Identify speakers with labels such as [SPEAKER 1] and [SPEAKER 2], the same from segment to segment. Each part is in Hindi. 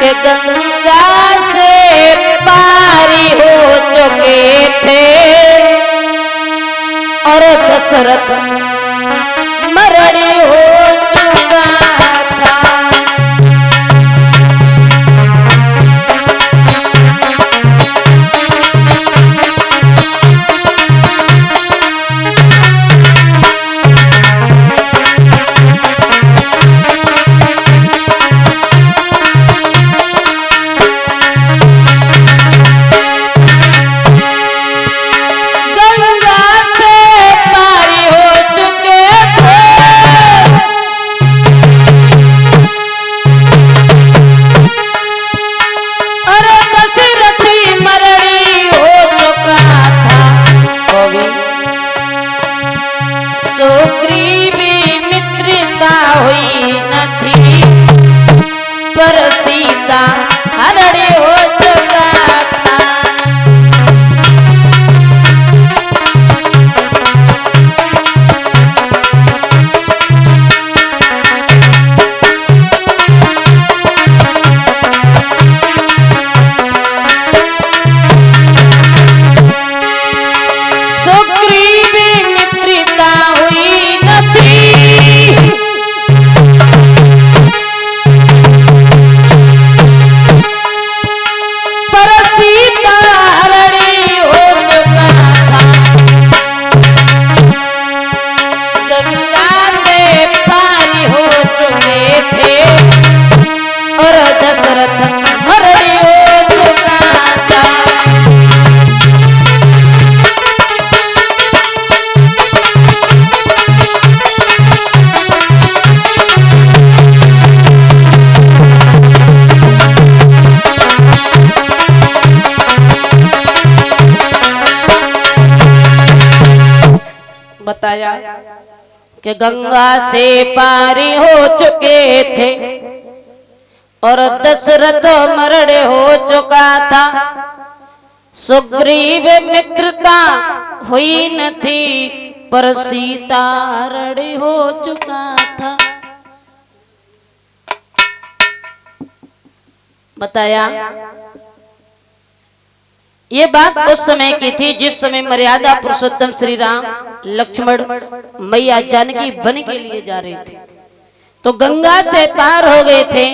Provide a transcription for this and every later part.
[SPEAKER 1] के गंगा से पारी हो चुके थे और दशरथ मरड़ी हो चुका था। सुग्रीवी मित्रता हुई न थी पर सीता हरड़ी हो चुका था। दशरथ मरड़ी हो चुका था। बताया कि गंगा से पारी हो चुके थे और दशरथ मरड़े हो चुका था। सुग्रीव मित्रता हुई न थी पर सीता रड़ी हो चुका था। बताया ये बात उस समय की थी जिस समय मर्यादा पुरुषोत्तम श्री राम लक्ष्मण मैया जानकी वन के लिए जा रहे थे तो गंगा से पार हो गए थे।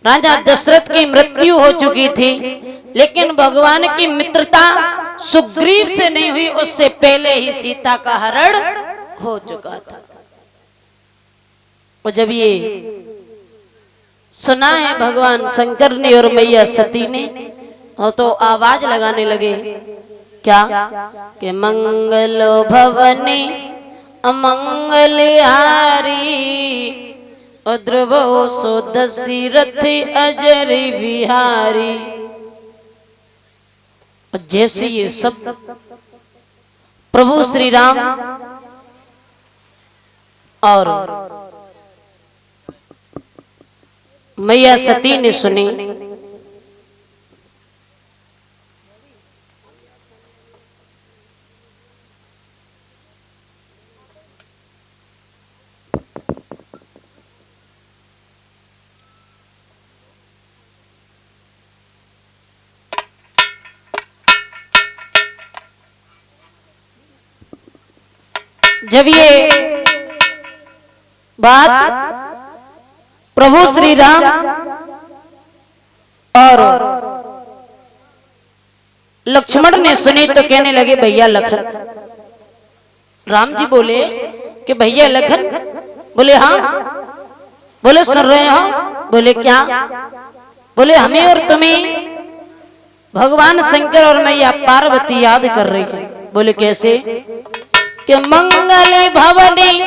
[SPEAKER 1] राजा दशरथ की मृत्यु हो चुकी थी लेकिन भगवान की मित्रता सुग्रीव से नहीं हुई, उससे पहले ही सीता का हरण हो चुका था। और जब ये सुना है भगवान शंकर ने और मैया सती ने और तो आवाज लगाने लगे क्या कि मंगल भवनी अमंगल हारी ध्रुव सो दशरथ अजर बिहारी। जैसे ये सब प्रभु श्री राम और मैया सती ने सुनी जब ये बात प्रभु श्री राम और लक्ष्मण ने सुनी तो कहने लगे भैया लखन। राम जी बोले कि भैया लखन। बोले हाँ। बोले सुन रहे हो? बोले क्या? बोले हमें और तुम्हें भगवान शंकर और मैया पार्वती याद कर रही है। बोले कैसे? कि मंगल भवनी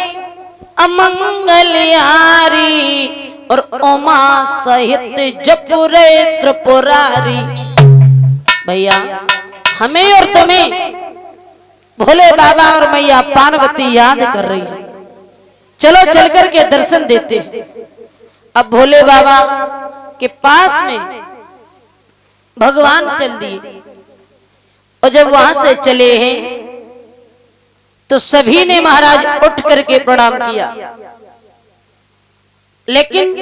[SPEAKER 1] अमंगल हारी और उमा सहित जपुरे त्रिपुरारी। भैया हमें और तुम्हें भोले बाबा और मैया पार्वती याद कर रही है, चलो चल कर के दर्शन देते हैं। अब भोले बाबा के पास में भगवान चल दिए और जब वहां से चले हैं तो सभी ने महाराज उठ करके प्रणाम किया, लेकिन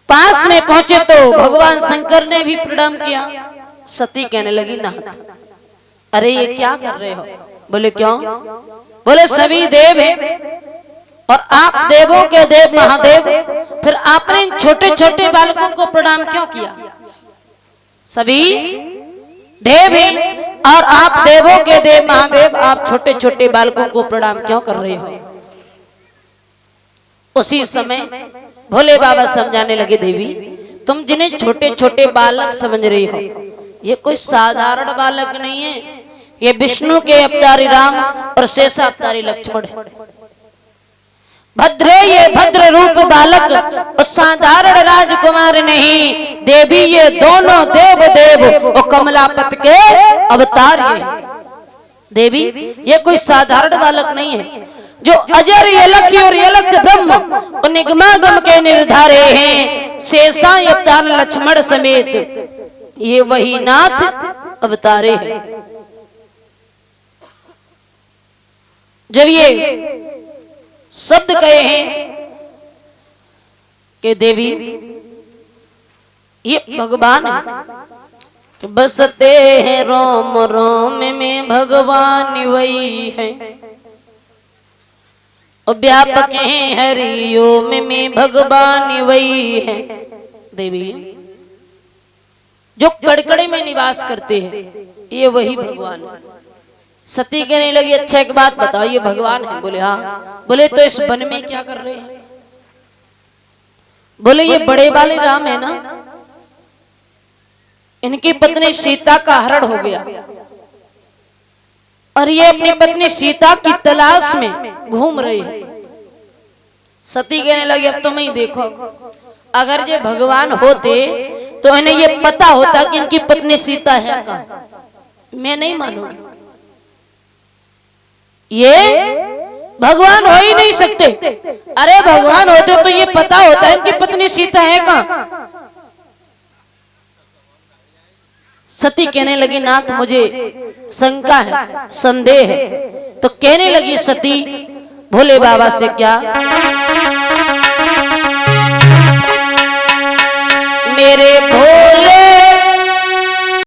[SPEAKER 1] पास में पहुंचे तो भगवान शंकर ने भी प्रणाम किया। सती कहने लगी नाथ, अरे ये क्या कर रहे हो? बोले क्यों? बोले सभी देव हैं और आप देवों के देव महादेव, फिर आपने इन छोटे छोटे बालकों को प्रणाम क्यों किया? सभी देव हैं और आप देवों के देव महादेव, आप छोटे छोटे बालकों को प्रणाम क्यों कर रहे हो? उसी समय भोले बाबा समझाने लगे, देवी तुम जिन्हें छोटे छोटे बालक समझ रही हो, ये कोई साधारण बालक नहीं है, ये विष्णु के अवतारी राम और शेषा अवतारी लक्ष्मण है। भद्रे ये भद्र रूप बालक साधारण राजकुमार नहीं, देवी ये दोनों देव देव और कमलापत के अवतार ये। देवी ये कोई साधारण बालक नहीं है, जो अजर यलख और यलख ब्रह्म और निगमागम के निर्धारे हैं, शेषा अवतार लक्ष्मण समेत ये वही नाथ अवतारे हैं। जब ये शब्द कहे हैं कि देवी ये भगवान है, बसते हैं रोम रोम में भगवान वही है, और व्यापक है हरिओम में भगवान वही है। देवी जो कड़कड़े में निवास करते हैं ये वही भगवान है। सती कहने लगी, अच्छा एक बात बताओ, ये भगवान है? बोले हाँ। बोले तो इस वन में क्या कर रहे हैं? बोले ये बड़े वाले राम है ना, इनकी पत्नी सीता का हरण हो गया और ये अपनी पत्नी सीता की तलाश में घूम रहे हैं। सती कहने लगी, अब तुम ही देखो, अगर ये भगवान होते तो इन्हें ये पता होता कि इनकी पत्नी सीता है कहाँ। मैं नहीं मानूंगी, ये भगवान हो ही नहीं सकते। अरे भगवान होते तो ये पता होता है इनकी पत्नी सीता है कहाँ। सती कहने लगी, नाथ मुझे शंका है, संदेह है। तो कहने लगी सती भोले बाबा से, क्या? मेरे भोले